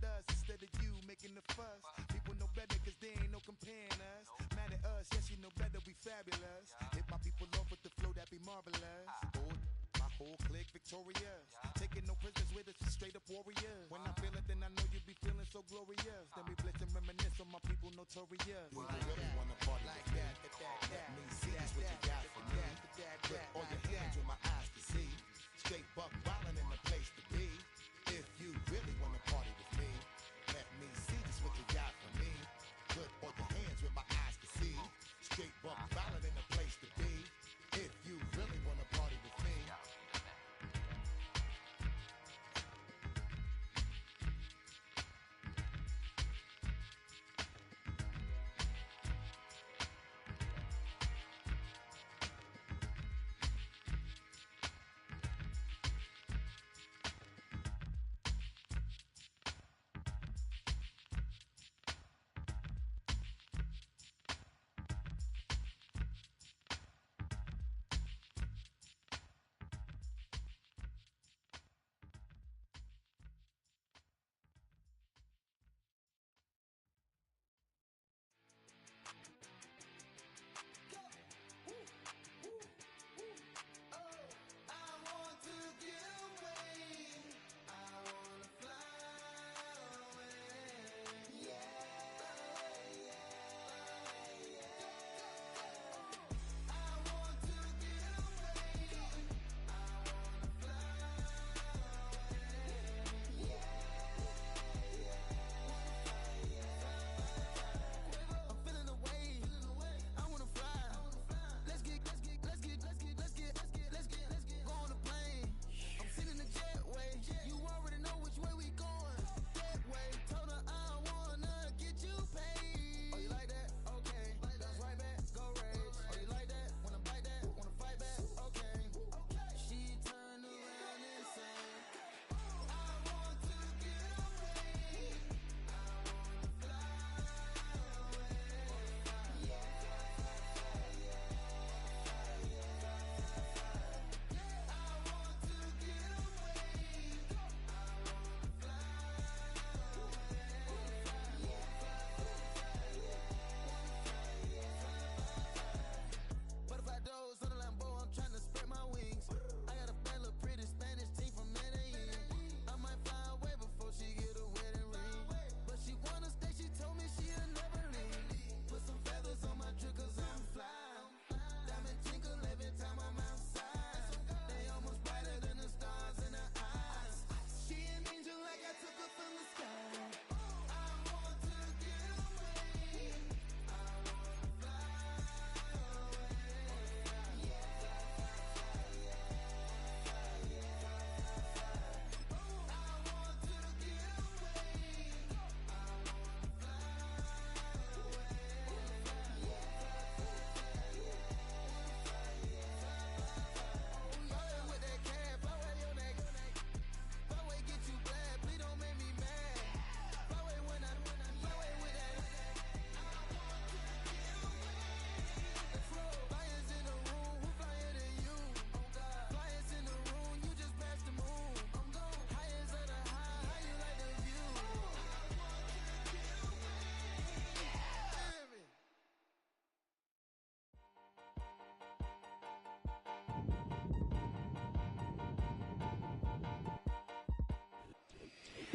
at us instead of you making the fuss. People know better cause there ain't no comparing us. Mad at us, yes you know better, we fabulous. Hit my people off with the flow, that be marvelous. My whole clique victorious. Taking no prisoners with us, straight up warriors. When I feel it, then I know you be feeling so glorious. Then we blitz and reminisce on my people notorious. You really wanna party like that? Let me see just what you got for me. Put all your hands where my eyes can see. Straight buck wildin' in the place to be. If you really wanna party with me, let me see just what you got for me. Put all your hands where my eyes can see. Straight buck wildin' in the place to be. If you really wanna party with me.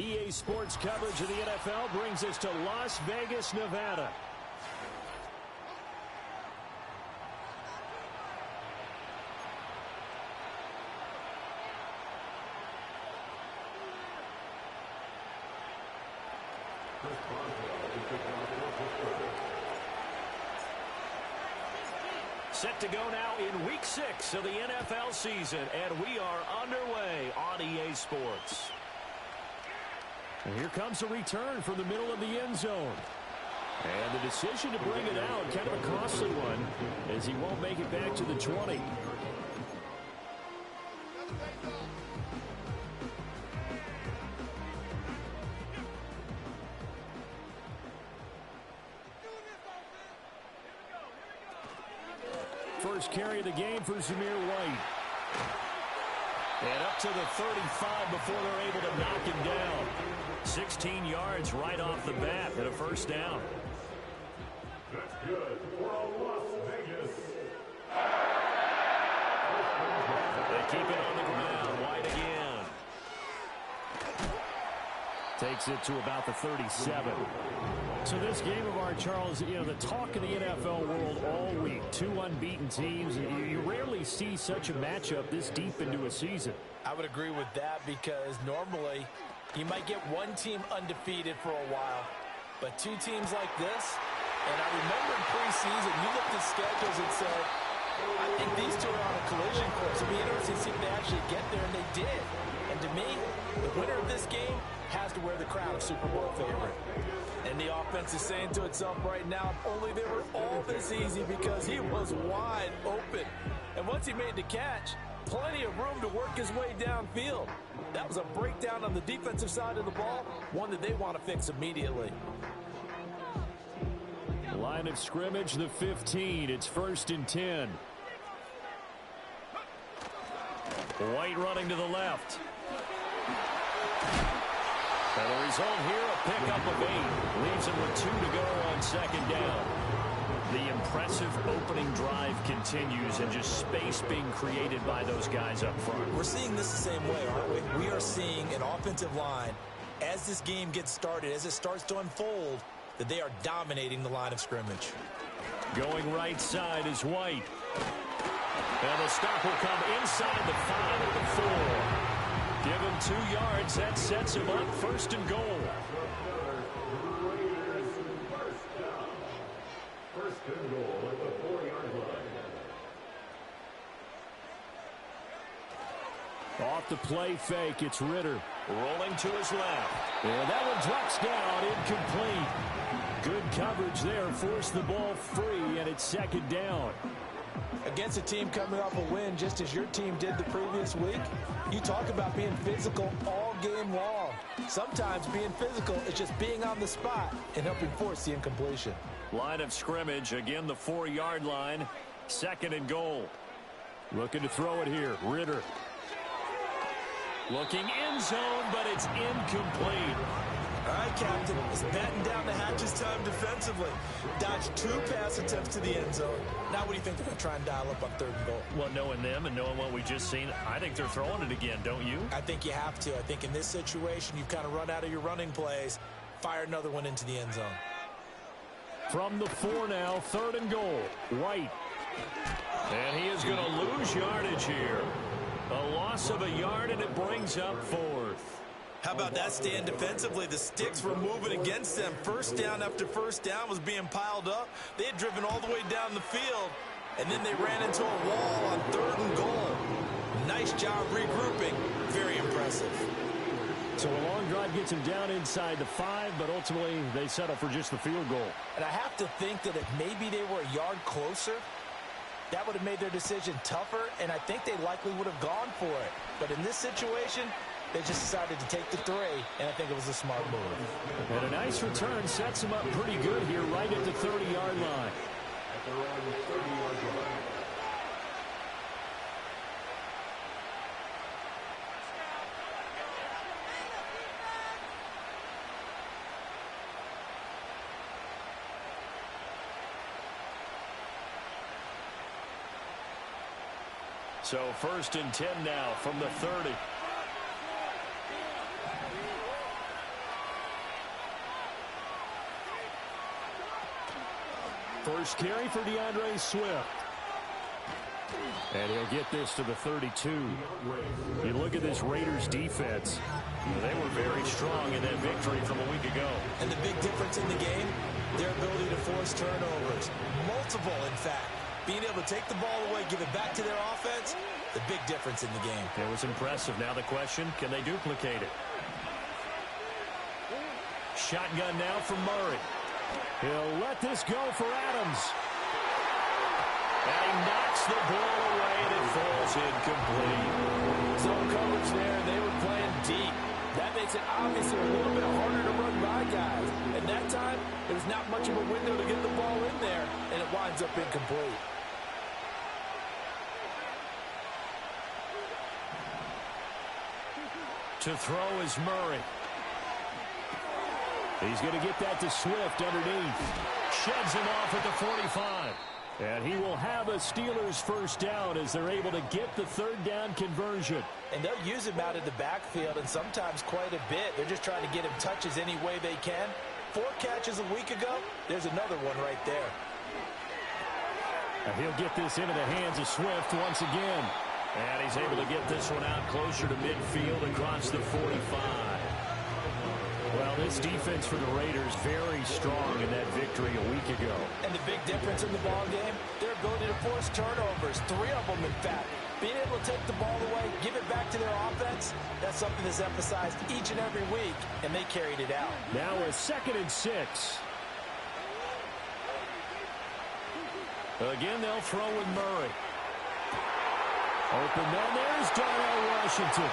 EA Sports coverage of the NFL brings us to Las Vegas, Nevada. Set to go now in Week 6 of the NFL season, and we are underway on EA Sports. And here comes a return from the middle of the end zone. And the decision to bring it out, kind of a costly one, as he won't make it back to the 20. First carry of the game for Zamir White. And up to the 35 before they're able to knock him down. 16 yards right off the bat and a first down. That's good for Las Vegas. They keep it on the ground. White again. Takes it to about the 37. So this game of ours, Charles, you know, the talk of the NFL world all week. Two unbeaten teams. You rarely see such a matchup this deep into a season. I would agree with that because normally you might get one team undefeated for a while, but two teams like this, and I remember in preseason, you looked at schedules and said, I think these two are on a collision course. It'll be interesting to see if they actually get there, and they did. And to me, the winner of this game has to wear the crown of Super Bowl favorite. And the offense is saying to itself right now, if only they were all this easy because he was wide open. And once he made the catch, plenty of room to work his way downfield. That was a breakdown on the defensive side of the ball, one that they want to fix immediately. Line of scrimmage, the 15. It's 1st and 10. White running to the left. And the result here, a pickup of 8. Leaves him with 2 to go on 2nd down. The impressive opening drive continues and just space being created by those guys up front. We're seeing this the same way, aren't we? We are seeing an offensive line, as this game gets started, as it starts to unfold, that they are dominating the line of scrimmage. Going right side is White. And the stop will come inside the 5 at the 4. Give him 2 yards. That sets him up 1st and goal. First and goal at the 4-yard line. Off the play fake, it's Ritter. Rolling to his left. And that one drops down, incomplete. Good coverage there, forced the ball free, and it's 2nd down. Against a team coming off a win, just as your team did the previous week, you talk about being physical all game long. Sometimes being physical is just being on the spot and helping force the incompletion. Line of scrimmage, again the 4-yard line, 2nd and goal. Looking to throw it here, Ritter. Looking end zone, but it's incomplete. All right, Captain, it's batten down the hatches time defensively. Dodged 2 pass attempts to the end zone. Now what do you think they're going to try and dial up on 3rd and goal? Well, knowing them and knowing what we just seen, I think they're throwing it again, don't you? I think you have to. I think in this situation, you've kind of run out of your running plays. Fire another one into the end zone. From the 4 now, 3rd and goal. White. And he is going to lose yardage here. A loss of a yard, and it brings up 4th. How about that stand defensively? The sticks were moving against them. First down after first down was being piled up. They had driven all the way down the field, and then they ran into a wall on 3rd and goal. Nice job regrouping. Very impressive. So a long drive gets him down inside the 5, but ultimately they settle for just the field goal. And I have to think that if maybe they were a yard closer, that would have made their decision tougher, and I think they likely would have gone for it. But in this situation, they just decided to take the 3, and I think it was a smart move. And a nice return sets him up pretty good here right at the 30-yard line. At the 30-yard line. So 1st and 10 now from the 30. First carry for DeAndre Swift. And he'll get this to the 32. You look at this Raiders defense. They were very strong in that victory from a week ago. And the big difference in the game, their ability to force turnovers. Multiple, in fact. Being able to take the ball away, give it back to their offense, the big difference in the game. It was impressive. Now the question, can they duplicate it? Shotgun now from Murray. He'll let this go for Adams. And he knocks the ball away, and it falls incomplete. Zone coverage there, they were playing deep. That makes it obviously a little bit harder to run by guys. And that time, there's not much of a window to get the ball in there, and it winds up incomplete. To throw is Murray. He's going to get that to Swift underneath. Sheds him off at the 45. And he will have a Steelers first down as they're able to get the third down conversion. And they'll use him out of the backfield, and sometimes quite a bit. They're just trying to get him touches any way they can. 4 catches a week ago. There's another one right there. And he'll get this into the hands of Swift once again. And he's able to get this one out closer to midfield across the 45. Well, this defense for the Raiders very strong in that victory a week ago. And the big difference in the ball game, their ability to force turnovers, 3 of them in fact. Being able to take the ball away, give it back to their offense, that's something that's emphasized each and every week, and they carried it out. Now a 2nd and 6. Again, they'll throw with Murray. Open man, there's Darnell Washington.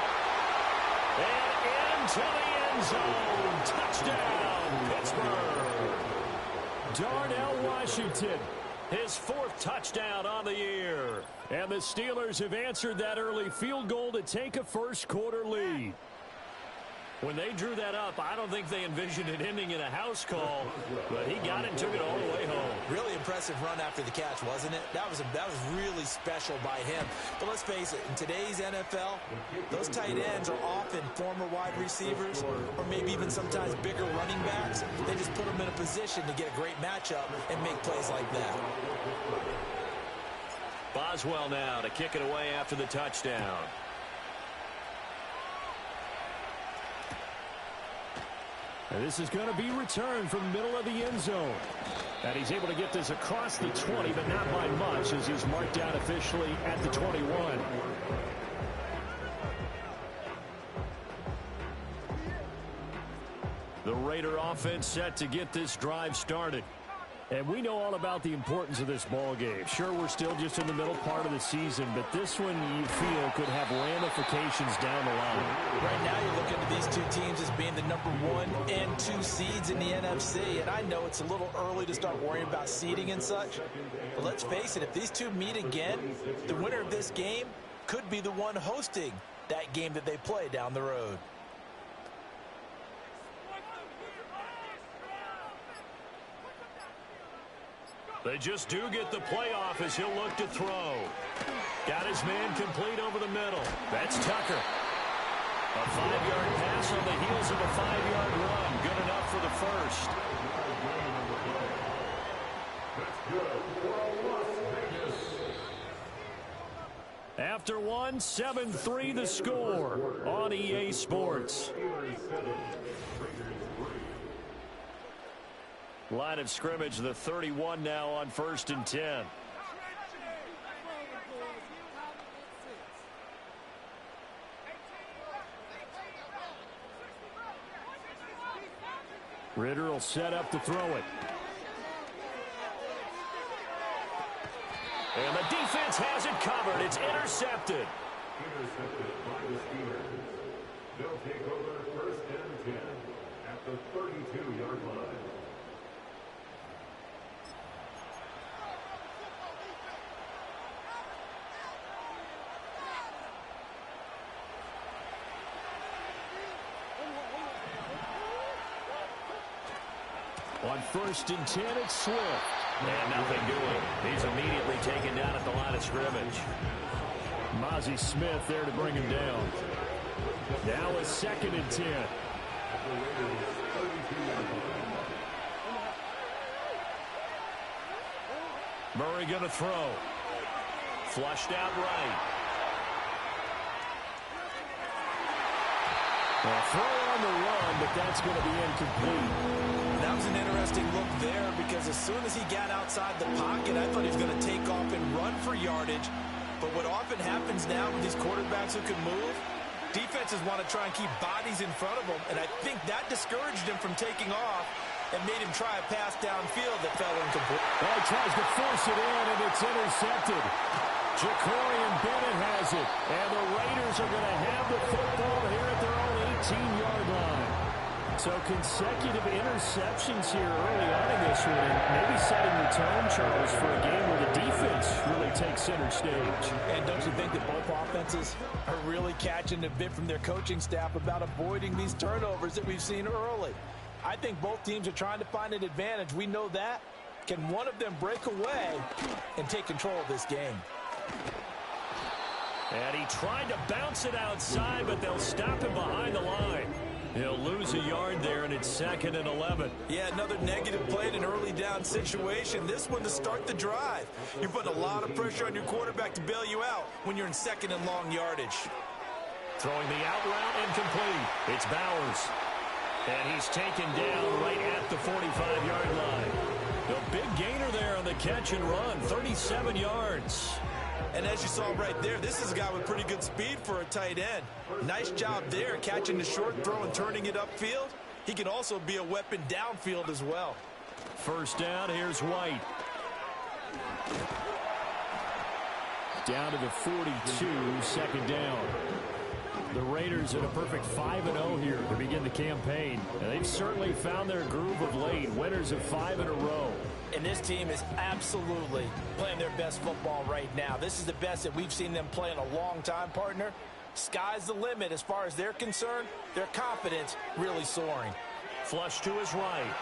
And into the end zone. Touchdown, Pittsburgh. Darnell Washington, his 4th touchdown on the year. And the Steelers have answered that early field goal to take a first quarter lead. When they drew that up, I don't think they envisioned it ending in a house call, but he got it and took it all the way home. Really impressive run after the catch, wasn't it? That was really special by him. But let's face it, in today's NFL, those tight ends are often former wide receivers or maybe even sometimes bigger running backs. They just put them in a position to get a great matchup and make plays like that. Boswell now to kick it away after the touchdown. And this is going to be returned from the middle of the end zone. And he's able to get this across the 20, but not by much as he's marked down officially at the 21. The Raider offense set to get this drive started. And we know all about the importance of this ball game. Sure, we're still just in the middle part of the season, but this one you feel could have ramifications down the line. Right now you're looking at these 2 teams as being the number 1 and 2 seeds in the NFC, and I know it's a little early to start worrying about seeding and such, but let's face it, if these 2 meet again, the winner of this game could be the one hosting that game that they play down the road. They just do get the playoff as he'll look to throw. Got his man complete over the middle. That's Tucker. A 5-yard pass on the heels of a 5-yard run. Good enough for the first. That's good for a Las Vegas. After one, 7-3 the score on EA Sports. Line of scrimmage, the 31 now on 1st and 10. Ritter will set up to throw it. And the defense has it covered. It's intercepted. Intercepted by the Steelers. They'll take over 1st and 10 at the 32-yard line. On 1st and 10, it's Swift. And nothing doing. He's immediately taken down at the line of scrimmage. Mozzie Smith there to bring him down. Now a 2nd and 10. Murray going to throw. Flushed out right. A throw on the run, but that's going to be incomplete. That was an interesting look there because as soon as he got outside the pocket, I thought he was going to take off and run for yardage. But what often happens now with these quarterbacks who can move, defenses want to try and keep bodies in front of them, and I think that discouraged him from taking off and made him try a pass downfield that fell incomplete. Well, he tries to force it in, and it's intercepted. Jacorian Bennett has it, and the Raiders are going to have the football here at their own 18-yard line. So consecutive interceptions here early on in this one, and maybe setting the tone, Charles, for a game where the defense really takes center stage. And don't you think that both offenses are really catching a bit from their coaching staff about avoiding these turnovers that we've seen early? I think both teams are trying to find an advantage. We know that. Can one of them break away and take control of this game? And he tried to bounce it outside, but they'll stop him behind the line. He'll lose a yard there, and it's 2nd and 11. Yeah, another negative play in an early down situation. This one to start the drive. You're putting a lot of pressure on your quarterback to bail you out when you're in 2nd and long yardage. Throwing the out route incomplete. It's Bowers. And he's taken down right at the 45-yard line. The big gainer there on the catch and run, 37 yards. And as you saw right there, this is a guy with pretty good speed for a tight end. Nice job there, catching the short throw and turning it upfield. He can also be a weapon downfield as well. First down, here's White. Down to the 42, 2nd down. The Raiders at a perfect 5-0 here to begin the campaign. And they've certainly found their groove of late. Winners of 5 in a row. And this team is absolutely playing their best football right now. This is the best that we've seen them play in a long time, partner. Sky's the limit as far as they're concerned. Their confidence really soaring. Flush to his right.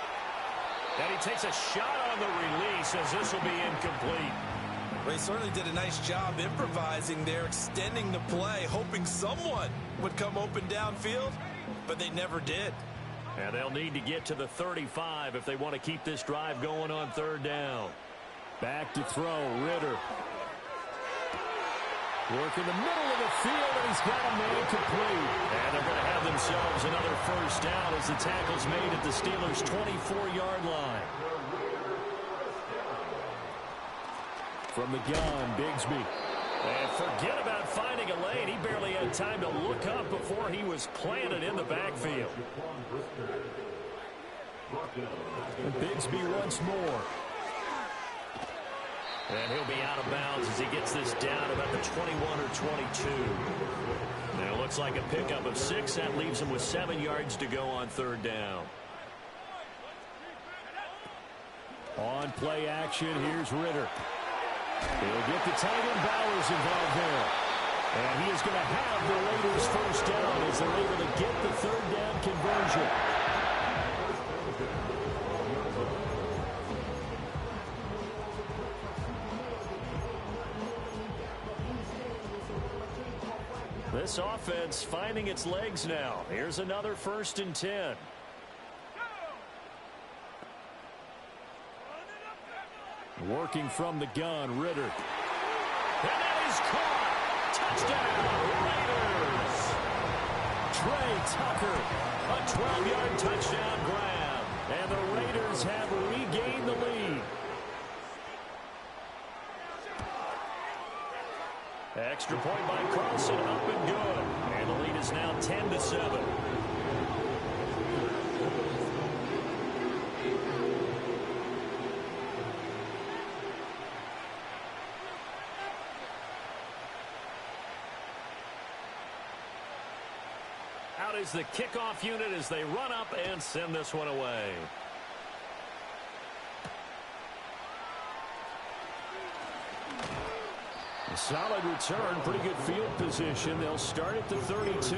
And he takes a shot on the release as this will be incomplete. They certainly did a nice job improvising there, extending the play, hoping someone would come open downfield, but they never did. And they'll need to get to the 35 if they want to keep this drive going on 3rd down. Back to throw, Ritter. Work in the middle of the field, and he's got a man complete. And they're going to have themselves another first down as the tackle's made at the Steelers' 24-yard line. From the gun, Bigsby. And forget about finding a lane. He barely had time to look up before he was planted in the backfield. And Bigsby once more. And he'll be out of bounds as he gets this down about the 21 or 22. And it looks like a pickup of 6. That leaves him with 7 yards to go on 3rd down. On play action, here's Ritter. He'll get the tight end Bowers involved there. And he is going to have the Raiders first down as they're able to get the 3rd down conversion. This offense finding its legs now. Here's another 1st and 10. Working from the gun, Ritter. And that is caught. Touchdown, Raiders. Trey Tucker, a 12-yard touchdown grab. And the Raiders have regained the lead. Extra point by Carlson, up and good. And the lead is now 10-7. Out is the kickoff unit as they run up and send this one away. A solid return, pretty good field position. They'll start at the 32.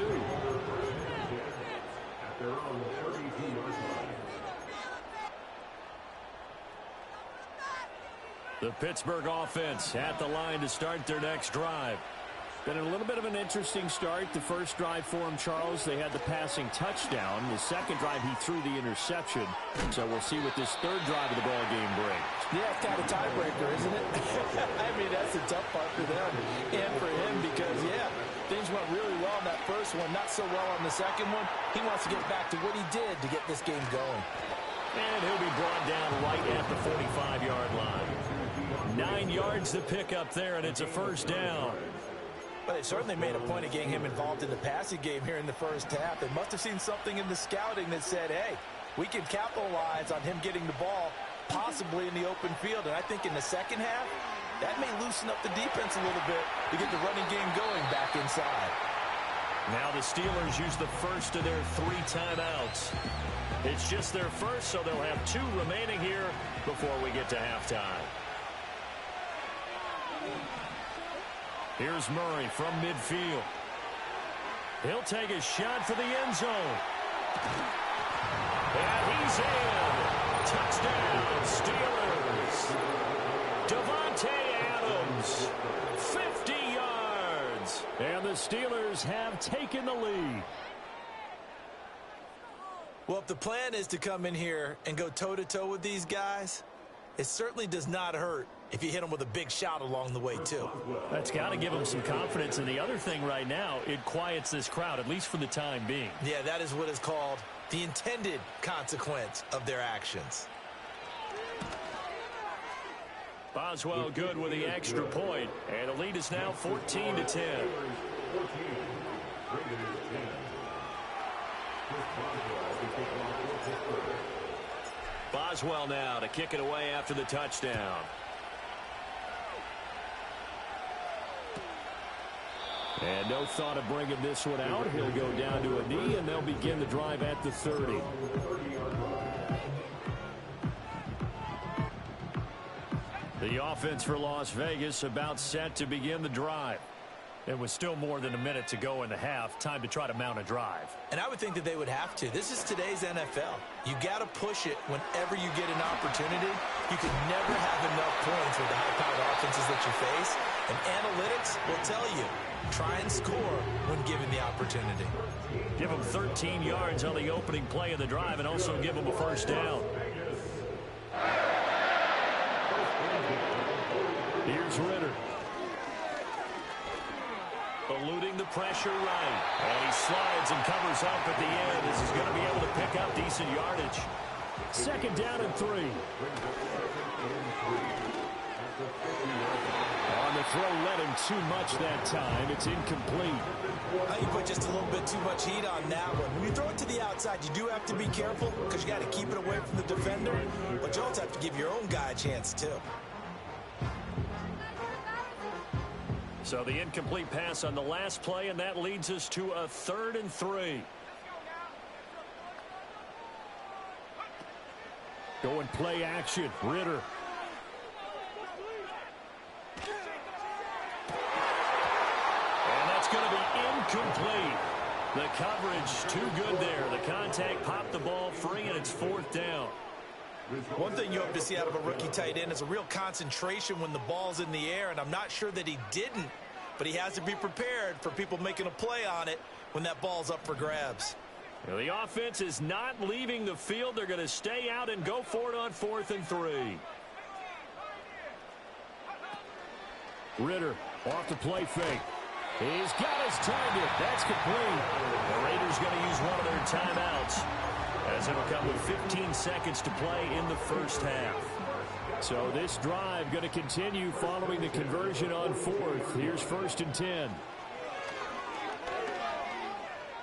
At their own 32-yard line. The Pittsburgh offense at the line to start their next drive. Been a little bit of an interesting start. The first drive for him, Charles, they had the passing touchdown. The second drive, he threw the interception. So we'll see what this 3rd drive of the ball game brings. Yeah, it's kind of a tiebreaker, isn't it? I mean, that's the tough part for them and for him because, yeah, things went really well in that first one, not so well on the second one. He wants to get back to what he did to get this game going. And he'll be brought down right at the 45-yard line. 9 yards to pick up there, and it's a first down. But they certainly made a point of getting him involved in the passing game here in the first half. They must have seen something in the scouting that said, hey, we can capitalize on him getting the ball possibly in the open field. And I think in the second half, that may loosen up the defense a little bit to get the running game going back inside. Now the Steelers use the first of their 3 timeouts. It's just their first, so they'll have 2 remaining here before we get to halftime. Here's Murray from midfield. He'll take a shot for the end zone. And he's in. Touchdown, Steelers. Davante Adams, 50 yards. And the Steelers have taken the lead. Well, if the plan is to come in here and go toe-to-toe with these guys, it certainly does not hurt if you hit them with a big shot along the way, too. That's got to give them some confidence. And the other thing right now, it quiets this crowd, at least for the time being. Yeah, that is what is called the intended consequence of their actions. Boswell good with the extra point, and the lead is now 14-10. Boswell now to kick it away after the touchdown. And no thought of bringing this one out. He'll go down to a knee, and they'll begin the drive at the 30. The offense for Las Vegas about set to begin the drive. It was still more than a minute to go in the half. Time to try to mount a drive. And I would think that they would have to. This is today's NFL. You got to push it whenever you get an opportunity. You can never have enough points with the high-powered offenses that you face. And analytics will tell you, try and score when given the opportunity. Give them 13 yards on the opening play of the drive and also give them a first down. Here's Ritter. Eluding the pressure right. And he slides and covers up at the end. This is going to be able to pick up decent yardage. 2nd down and 3. On the throw, led him too much that time. It's incomplete. You put just a little bit too much heat on that one. When you throw it to the outside, you do have to be careful because you got to keep it away from the defender. But you also have to give your own guy a chance, too. So the incomplete pass on the last play, and that leads us to a 3rd and 3. Going play action. Ritter. And that's going to be incomplete. The coverage too good there. The contact popped the ball free, and it's 4th down. One thing you hope to see out of a rookie tight end is a real concentration when the ball's in the air, and I'm not sure that he didn't, but he has to be prepared for people making a play on it when that ball's up for grabs. Well, the offense is not leaving the field. They're going to stay out and go for it on 4th and 3. Ritter off the play fake. He's got his target. That's complete. The Raiders going to use one of their timeouts, as it'll come with 15 seconds to play in the first half. So this drive going to continue following the conversion on 4th. Here's 1st and 10.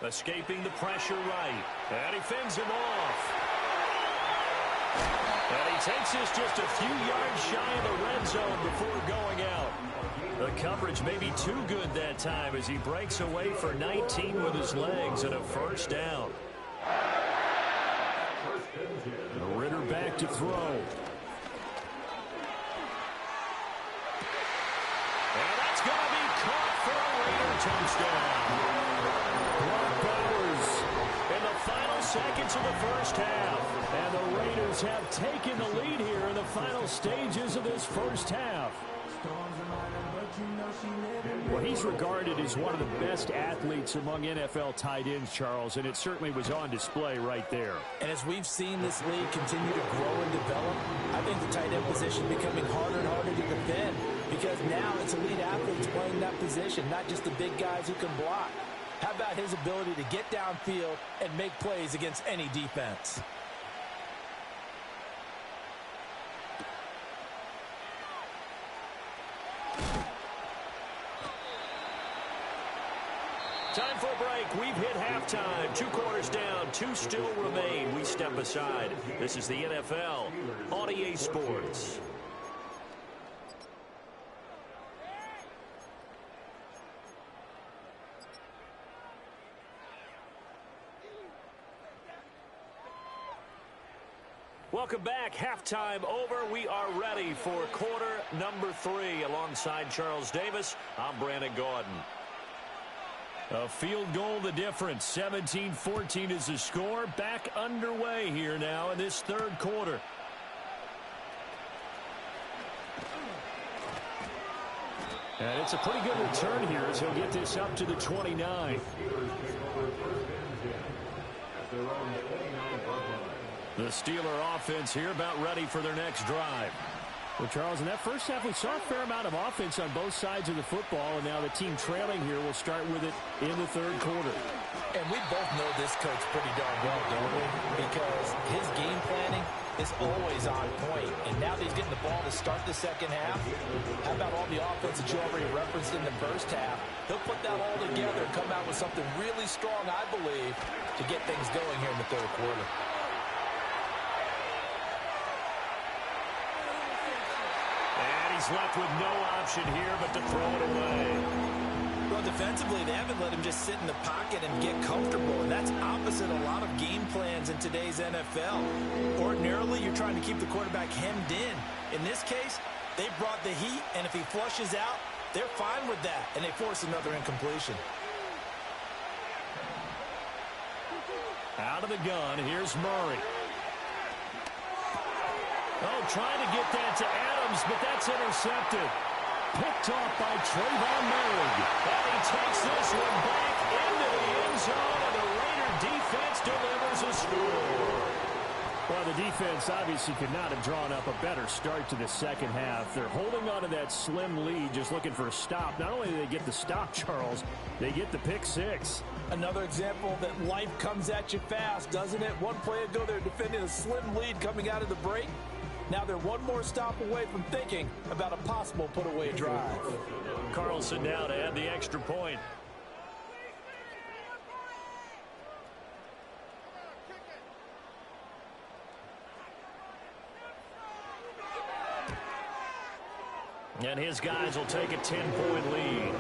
Escaping the pressure right. And he fends him off. And he takes this just a few yards shy of the red zone before going out. The coverage may be too good that time as he breaks away for 19 with his legs and a first down. Ritter back to throw. And that's going to be caught for a Raider touchdown. Brock Bowers in the final seconds of the first half. And the Raiders have taken the lead here in the final stages of this first half. Well, he's regarded as one of the best athletes among NFL tight ends, Charles, and it certainly was on display right there. And as we've seen this league continue to grow and develop, I think the tight end position becoming harder and harder to defend because now it's elite athletes playing that position, not just the big guys who can block. How about his ability to get downfield and make plays against any defense? Time for a break. We've hit halftime. 2 quarters down. 2 still remain. We step aside. This is the NFL on EA Sports. Welcome back. Halftime over. We are ready for quarter number 3. Alongside Charles Davis, I'm Brandon Gaudin. A field goal the difference. 17-14 is the score. Back underway here now in this third quarter. And it's a pretty good return here as he'll get this up to the 29. The Steeler offense here about ready for their next drive. Well, Charles, in that first half, we saw a fair amount of offense on both sides of the football, and now the team trailing here will start with it in the third quarter. And we both know this coach pretty darn well, don't we? Because his game planning is always on point. And now that he's getting the ball to start the second half, how about all the offense that you already referenced in the first half? He'll put that all together and come out with something really strong, I believe, to get things going here in the third quarter. He's left with no option here but to throw it away. Well, defensively, they haven't let him just sit in the pocket and get comfortable, and that's opposite a lot of game plans in today's NFL. Ordinarily, you're trying to keep the quarterback hemmed in. In this case, they brought the heat, and if he flushes out, they're fine with that, and they force another incompletion. Out of the gun, here's Murray. Oh, trying to get that to Adams, but that's intercepted. Picked off by Trayvon Merrick. And he takes this one back into the end zone, and the Raider defense delivers a score. Well, the defense obviously could not have drawn up a better start to the second half. They're holding on to that slim lead, just looking for a stop. Not only do they get the stop, Charles, they get the pick six. Another example that life comes at you fast, doesn't it? One play ago, they're defending a slim lead coming out of the break. Now they're one more stop away from thinking about a possible put-away drive. Carlson now to add the extra point. And his guys will take a 10-point lead.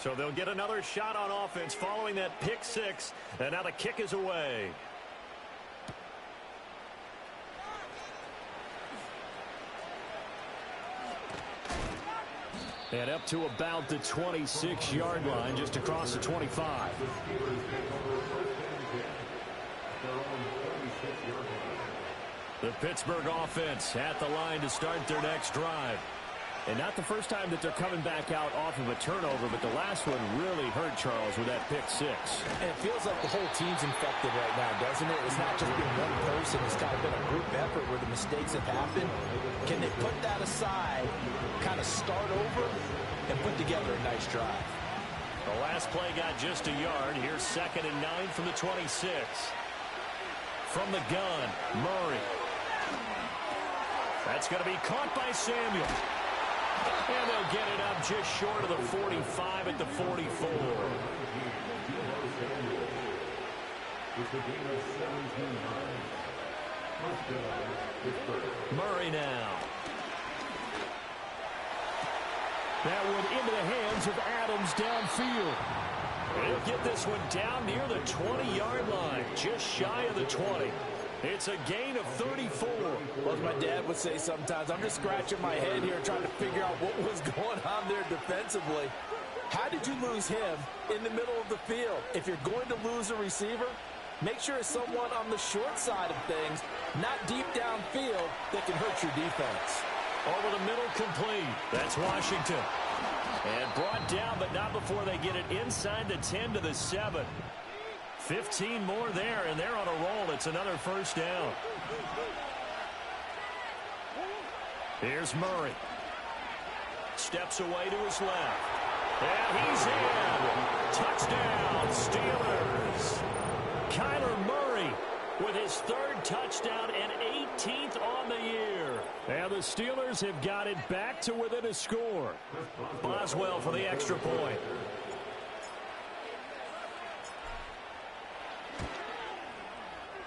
So they'll get another shot on offense following that pick six, and now the kick is away. And up to about the 26-yard line, just across the 25. The Pittsburgh offense at the line to start their next drive. And not the first time that they're coming back out off of a turnover, but the last one really hurt Charles with that pick six. And it feels like the whole team's infected right now, doesn't it? It's not just been one person. It's kind of been a group effort where the mistakes have happened. Can they put that aside, kind of start over, and put together a nice drive? The last play got just a yard. Here's 2nd and 9 from the 26. From the gun, Murray. That's going to be caught by Samuel. And they'll get it up just short of the 45 at the 44. Murray now. That one into the hands of Adams downfield. He'll get this one down near the 20-yard line, just shy of the 20. It's a gain of 34. Well, as my dad would say sometimes, I'm just scratching my head here trying to figure out what was going on there defensively. How did you lose him in the middle of the field? If you're going to lose a receiver, make sure it's someone on the short side of things, not deep downfield, that can hurt your defense. Over the middle, complete. That's Washington. And brought down, but not before they get it inside the 10 to the 7. 15 more there, and they're on a roll. It's another first down. Here's Murray. Steps away to his left. And he's in. Touchdown, Steelers. Kyler Murray with his 3rd touchdown and 18th on the year. And the Steelers have got it back to within a score. Boswell for the extra point.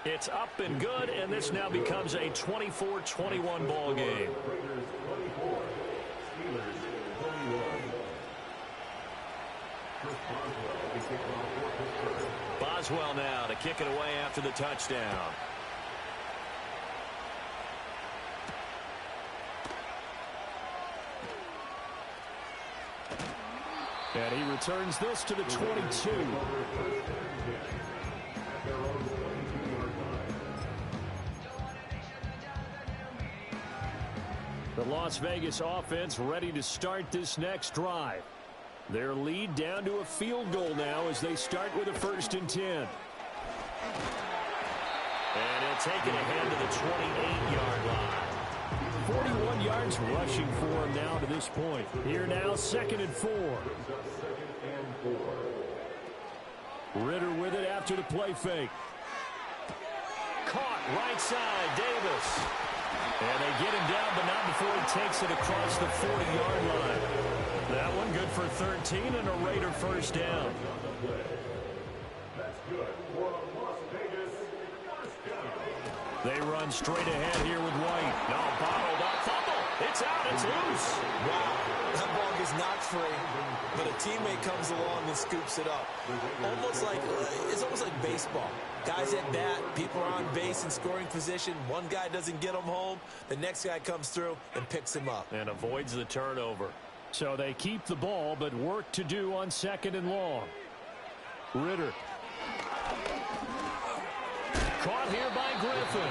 It's up and good, and this now becomes a 24-21 ball game. Boswell now to kick it away after the touchdown. And he returns this to the 22. The Las Vegas offense ready to start this next drive. Their lead down to a field goal now as they start with a 1st and 10. And he'll take it ahead to the 28-yard line. 41 yards rushing for him now to this point. Here now, 2nd and 4. Ritter with it after the play fake. Caught right side, Davis. And they get him down, but not before he takes it across the 40-yard line. That one good for 13 and a Raider 1st down. That's good for a Las Vegas 1st down. They run straight ahead here with White. Now bottled up. Fumble. It's out. It's loose. Wow. That ball gets knocked free, but a teammate comes along and scoops it up. It's almost like baseball. Guys at bat, people are on base in scoring position. One guy doesn't get him home. The next guy comes through and picks him up. And avoids the turnover. So they keep the ball, but work to do on 2nd and long. Ritter. Caught here by Griffin.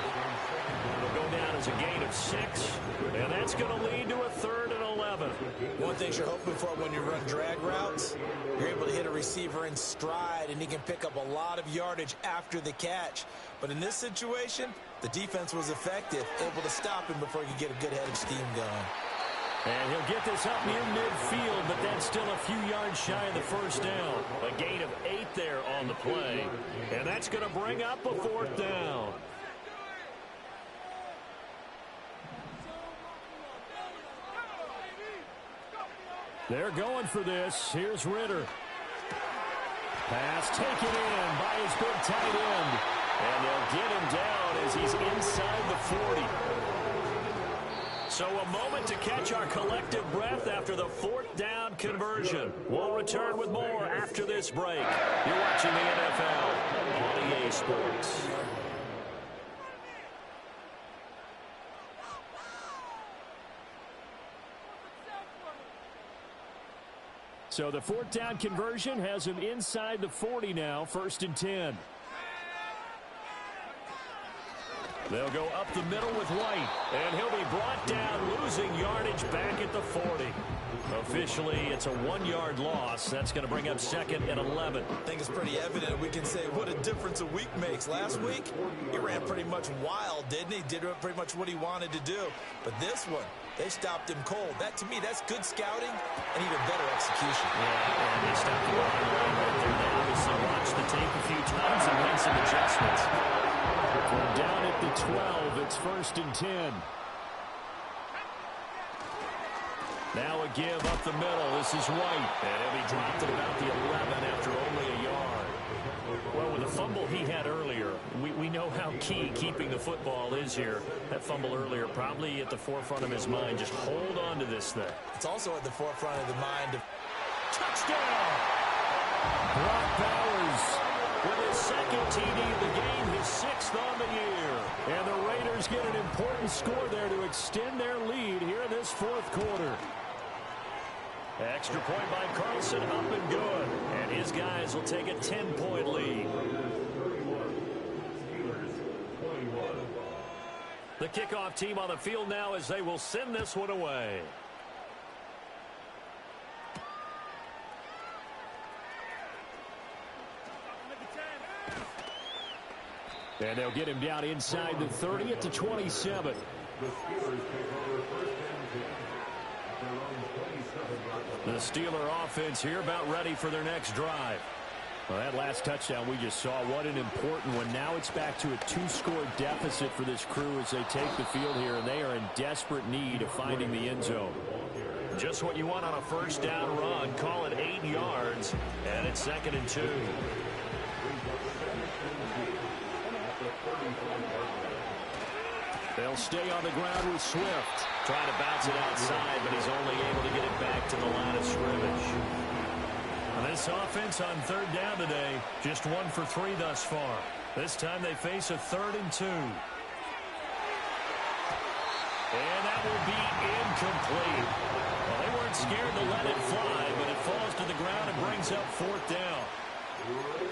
It'll go down as a gain of 6, and that's going to lead to a 3rd and 11. One thing you're hoping for when you run drag routes, you're able to hit a receiver in stride, and he can pick up a lot of yardage after the catch. But in this situation, the defense was effective, able to stop him before he could get a good head of steam going. And he'll get this up near midfield, but that's still a few yards shy of the 1st down. A gain of 8 there on the play, and that's going to bring up a 4th down. They're going for this. Here's Ritter. Pass taken in by his big tight end. And they'll get him down as he's inside the 40. So a moment to catch our collective breath after the 4th down conversion. We'll return with more after this break. You're watching the NFL on EA Sports. So the 4th down conversion has him inside the 40 now, 1st and 10. They'll go up the middle with White, and he'll be brought down, losing yardage back at the 40. Officially, it's a 1-yard loss. That's going to bring up 2nd and 11. I think it's pretty evident. We can say what a difference a week makes. Last week, he ran pretty much wild, didn't he? Did pretty much what he wanted to do. But this one, they stopped him cold. That, to me, that's good scouting and even better execution. Yeah, and they stopped him right there. They obviously watched the tape a few times and made some adjustments. From down at the 12, it's 1st and 10. Now a give up the middle. This is White. And he'll be dropped at about the 11 after only a yard. Well, with the fumble he had earlier, we know how key keeping the football is here. That fumble earlier probably at the forefront of his mind. Just hold on to this thing. It's also at the forefront of the mind of touchdown! Brock Bowers with his 2nd TD of the game, his 6th on the year. And the Raiders get an important score there to extend their lead here in this 4th quarter. Extra point by Carlson, up and good. And his guys will take a 10-point lead. The kickoff team on the field now as they will send this one away. And they'll get him down inside the 30 at the 27. The Steeler offense here about ready for their next drive. Well, that last touchdown we just saw, what an important one. Now it's back to a 2-score deficit for this crew as they take the field here, and they are in desperate need of finding the end zone. Just what you want on a first down run. Call it 8 yards, and it's 2nd and 2. They'll stay on the ground with Swift. Trying to bounce it outside, but he's only able to get it back to the line of scrimmage. This offense on 3rd down today, just 1 for 3 thus far. This time they face a 3rd and 2. And that will be incomplete. Well, they weren't scared to let it fly, but it falls to the ground and brings up 4th down.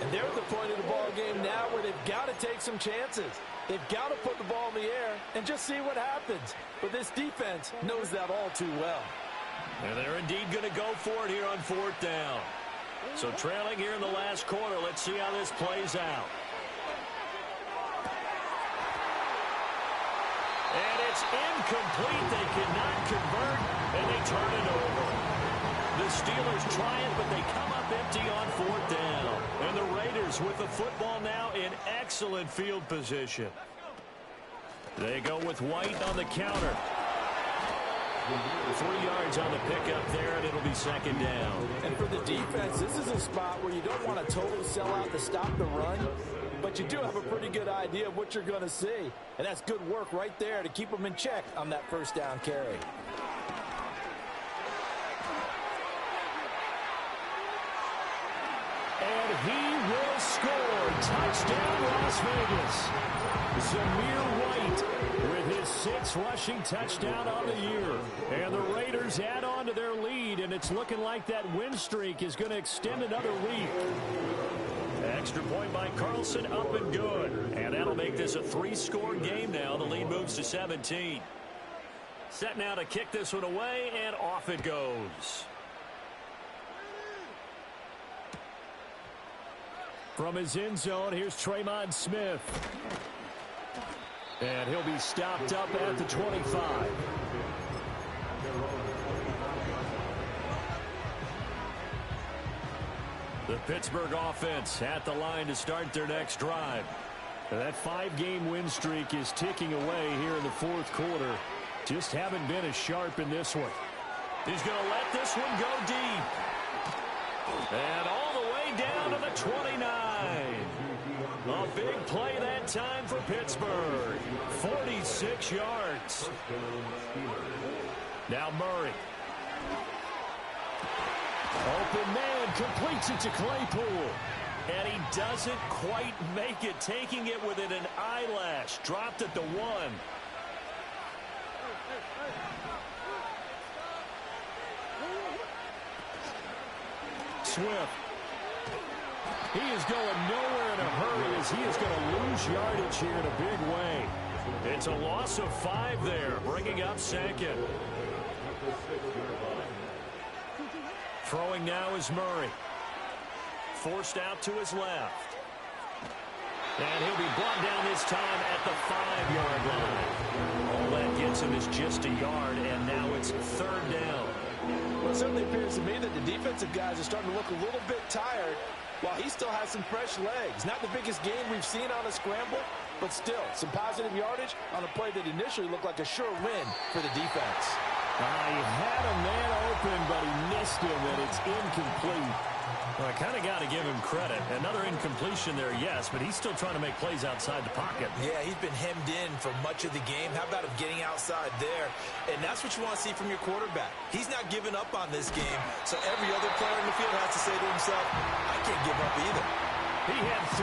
And they're at the point of the ball game now where they've got to take some chances. They've got to put the ball in the air and just see what happens. But this defense knows that all too well. And they're indeed going to go for it here on 4th down. So trailing here in the last quarter, let's see how this plays out. And it's incomplete. They cannot convert, and they turn it over. The Steelers try it, but they come up empty on 4th down. And the Raiders with the football now in excellent field position. They go with White on the counter. 3 yards on the pickup there, and it'll be 2nd down. And for the defense, this is a spot where you don't want to totally sell out to stop the run, but you do have a pretty good idea of what you're going to see. And that's good work right there to keep them in check on that first down carry. And he will score. Touchdown, Las Vegas. Zamir White with his 6th rushing touchdown on the year. And the Raiders add on to their lead, and it's looking like that win streak is going to extend another week. Extra point by Carlson, up and good. And that'll make this a 3-score game now. The lead moves to 17. Set now to kick this one away, and off it goes. From his end zone, here's Tremon Smith. And he'll be stopped up at the 25. The Pittsburgh offense at the line to start their next drive. That 5-game win streak is ticking away here in the 4th quarter. Just haven't been as sharp in this one. He's going to let this one go deep. And all the way down to the 29. A big play that time for Pittsburgh. 46 yards. Now Murray. Open man, completes it to Claypool. And he doesn't quite make it, taking it within an eyelash. Dropped at the 1. Swift. He is going nowhere in a hurry as he is going to lose yardage here in a big way. It's a loss of 5 there, bringing up 2nd. Throwing now is Murray. Forced out to his left. And he'll be brought down this time at the 5-yard line. All that gets him is just a yard, and now it's 3rd down. Well, it certainly appears to me that the defensive guys are starting to look a little bit tired while he still has some fresh legs. Not the biggest game we've seen on a scramble, but still some positive yardage on a play that initially looked like a sure win for the defense. He had a man open, but he missed him, and it's incomplete. Well, I kind of got to give him credit. Another incompletion there, yes, but he's still trying to make plays outside the pocket. Yeah, he's been hemmed in for much of the game. How about him getting outside there? And that's what you want to see from your quarterback. He's not giving up on this game, so every other player in the field has to say to himself, I can't give up either. He had 3